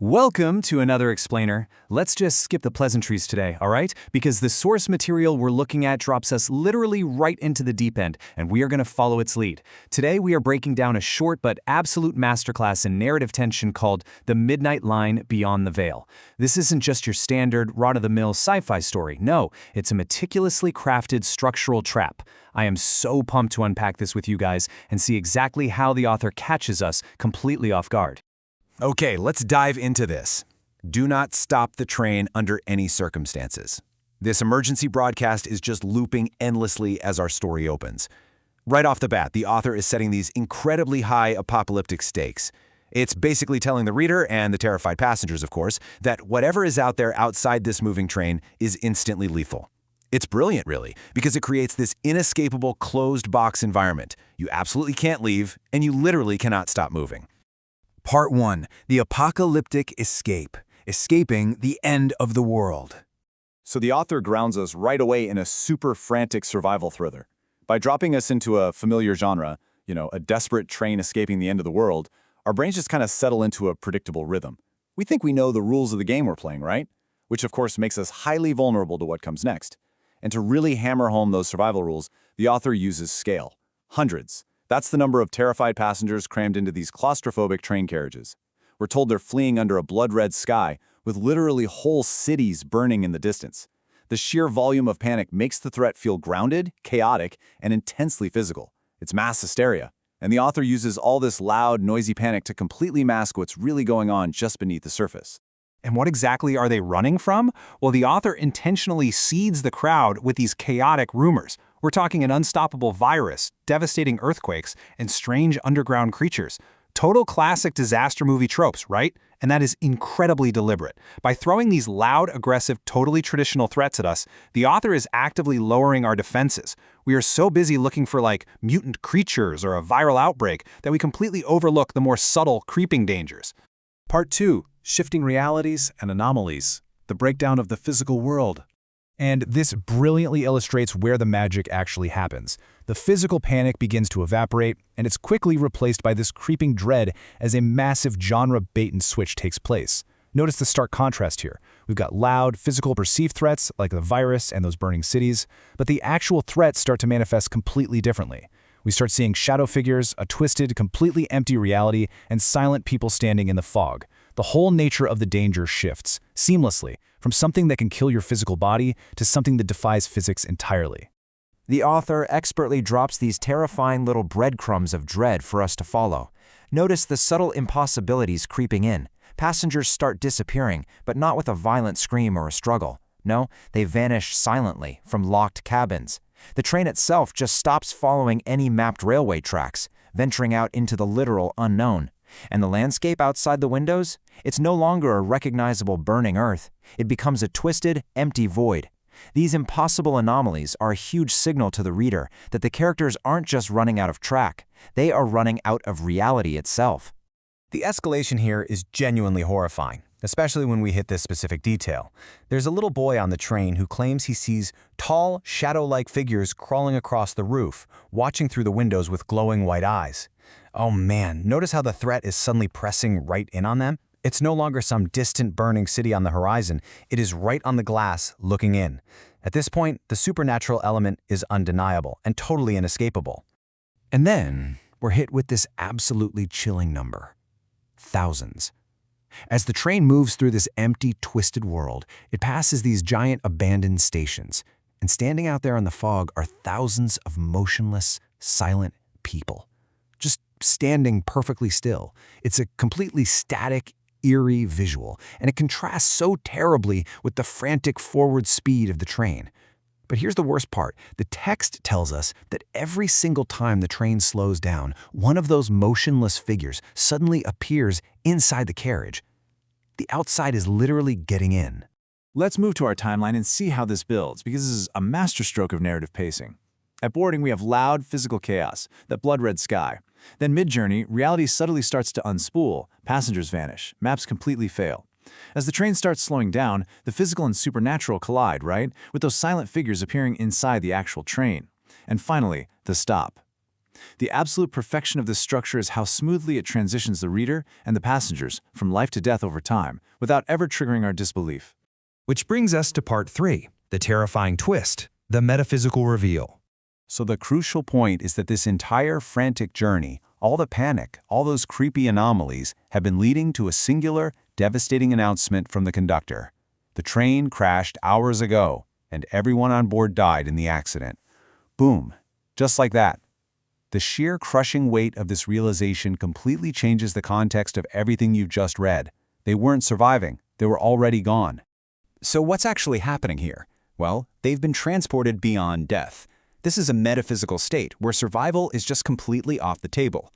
Welcome to another explainer. Let's just skip the pleasantries today, all right? Because the source material we're looking at drops us literally right into the deep end, and we are going to follow its lead. Today we are breaking down a short but absolute masterclass in narrative tension called The Midnight Line Beyond the Veil. This isn't just your standard run-of-the-mill sci-fi story. No, it's a meticulously crafted structural trap. I am so pumped to unpack this with you guys and see exactly how the author catches us completely off guard. Okay, let's dive into this. Do not stop the train under any circumstances. This emergency broadcast is just looping endlessly as our story opens. Right off the bat, the author is setting these incredibly high apocalyptic stakes. It's basically telling the reader, and the terrified passengers, of course, that whatever is out there outside this moving train is instantly lethal. It's brilliant, really, because it creates this inescapable closed-box environment. You absolutely can't leave, and you literally cannot stop moving. Part 1. The Apocalyptic Escape. Escaping the end of the world. So the author grounds us right away in a super frantic survival thriller. By dropping us into a familiar genre, a desperate train escaping the end of the world, our brains just kind of settle into a predictable rhythm. We think we know the rules of the game we're playing, right? Which of course makes us highly vulnerable to what comes next. And to really hammer home those survival rules, the author uses scale. Hundreds. That's the number of terrified passengers crammed into these claustrophobic train carriages. We're told they're fleeing under a blood-red sky, with literally whole cities burning in the distance. The sheer volume of panic makes the threat feel grounded, chaotic, and intensely physical. It's mass hysteria, and the author uses all this loud, noisy panic to completely mask what's really going on just beneath the surface. And what exactly are they running from? Well, the author intentionally seeds the crowd with these chaotic rumors. We're talking an unstoppable virus, devastating earthquakes, and strange underground creatures. Total classic disaster movie tropes, right? And that is incredibly deliberate. By throwing these loud, aggressive, totally traditional threats at us, the author is actively lowering our defenses. We are so busy looking for mutant creatures or a viral outbreak that we completely overlook the more subtle, creeping dangers. Part 2. Shifting Realities and Anomalies. The Breakdown of the Physical World. And this brilliantly illustrates where the magic actually happens. The physical panic begins to evaporate, and it's quickly replaced by this creeping dread as a massive genre bait-and-switch takes place. Notice the stark contrast here. We've got loud, physical perceived threats like the virus and those burning cities, but the actual threats start to manifest completely differently. We start seeing shadow figures, a twisted, completely empty reality, and silent people standing in the fog. The whole nature of the danger shifts, seamlessly, from something that can kill your physical body to something that defies physics entirely. The author expertly drops these terrifying little breadcrumbs of dread for us to follow. Notice the subtle impossibilities creeping in. Passengers start disappearing, but not with a violent scream or a struggle. No, they vanish silently from locked cabins. The train itself just stops following any mapped railway tracks, venturing out into the literal unknown. And the landscape outside the windows? It's no longer a recognizable burning earth. It becomes a twisted, empty void. These impossible anomalies are a huge signal to the reader that the characters aren't just running out of track. They are running out of reality itself. The escalation here is genuinely horrifying, especially when we hit this specific detail. There's a little boy on the train who claims he sees tall, shadow-like figures crawling across the roof, watching through the windows with glowing white eyes. Oh man, notice how the threat is suddenly pressing right in on them? It's no longer some distant burning city on the horizon. It is right on the glass, looking in. At this point, the supernatural element is undeniable and totally inescapable. And then, we're hit with this absolutely chilling number. Thousands. As the train moves through this empty, twisted world, it passes these giant abandoned stations. And standing out there in the fog are thousands of motionless, silent people. Just standing perfectly still. It's a completely static, eerie visual, and it contrasts so terribly with the frantic forward speed of the train. But here's the worst part. The text tells us that every single time the train slows down, one of those motionless figures suddenly appears inside the carriage. The outside is literally getting in. Let's move to our timeline and see how this builds, because this is a masterstroke of narrative pacing. At boarding, we have loud physical chaos, that blood-red sky. Then mid-journey, reality subtly starts to unspool, passengers vanish, maps completely fail. As the train starts slowing down, the physical and supernatural collide, right? With those silent figures appearing inside the actual train. And finally, the stop. The absolute perfection of this structure is how smoothly it transitions the reader and the passengers from life to death over time, without ever triggering our disbelief. Which brings us to part 3, the terrifying twist, the metaphysical reveal. So the crucial point is that this entire frantic journey, all the panic, all those creepy anomalies, have been leading to a singular, devastating announcement from the conductor. The train crashed hours ago, and everyone on board died in the accident. Boom. Just like that. The sheer crushing weight of this realization completely changes the context of everything you've just read. They weren't surviving. They were already gone. So what's actually happening here? Well, they've been transported beyond death. This is a metaphysical state where survival is just completely off the table.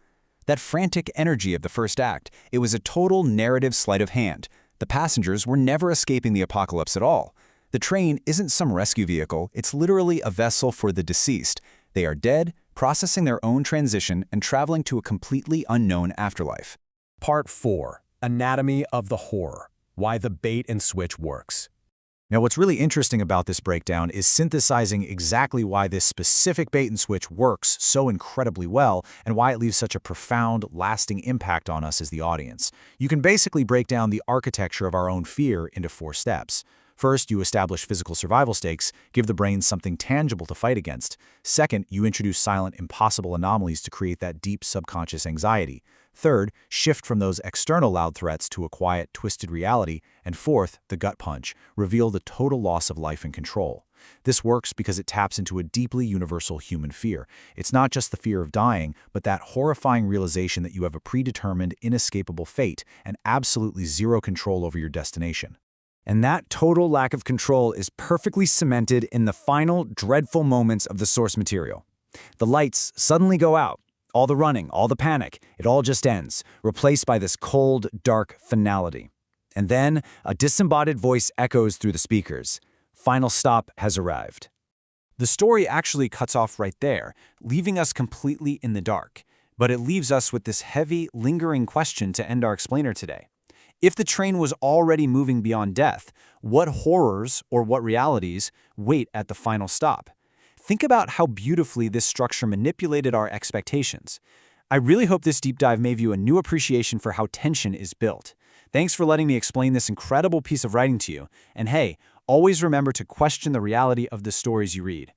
That frantic energy of the first act, it was a total narrative sleight of hand. The passengers were never escaping the apocalypse at all. The train isn't some rescue vehicle, it's literally a vessel for the deceased. They are dead, processing their own transition and traveling to a completely unknown afterlife. Part 4. Anatomy of the horror. Why the bait and switch works. Now, what's really interesting about this breakdown is synthesizing exactly why this specific bait and switch works so incredibly well and why it leaves such a profound, lasting impact on us as the audience. You can basically break down the architecture of our own fear into 4 steps. First, you establish physical survival stakes, give the brain something tangible to fight against. Second, you introduce silent, impossible anomalies to create that deep subconscious anxiety. Third, shift from those external loud threats to a quiet, twisted reality. And fourth, the gut punch, reveal the total loss of life and control. This works because it taps into a deeply universal human fear. It's not just the fear of dying, but that horrifying realization that you have a predetermined, inescapable fate and absolutely zero control over your destination. And that total lack of control is perfectly cemented in the final, dreadful moments of the source material. The lights suddenly go out. All the running, all the panic, it all just ends, replaced by this cold, dark finality. And then a disembodied voice echoes through the speakers. Final stop has arrived. The story actually cuts off right there, leaving us completely in the dark. But it leaves us with this heavy, lingering question to end our explainer today. If the train was already moving beyond death, what horrors or what realities wait at the final stop? Think about how beautifully this structure manipulated our expectations. I really hope this deep dive gave you a new appreciation for how tension is built. Thanks for letting me explain this incredible piece of writing to you. And hey, always remember to question the reality of the stories you read.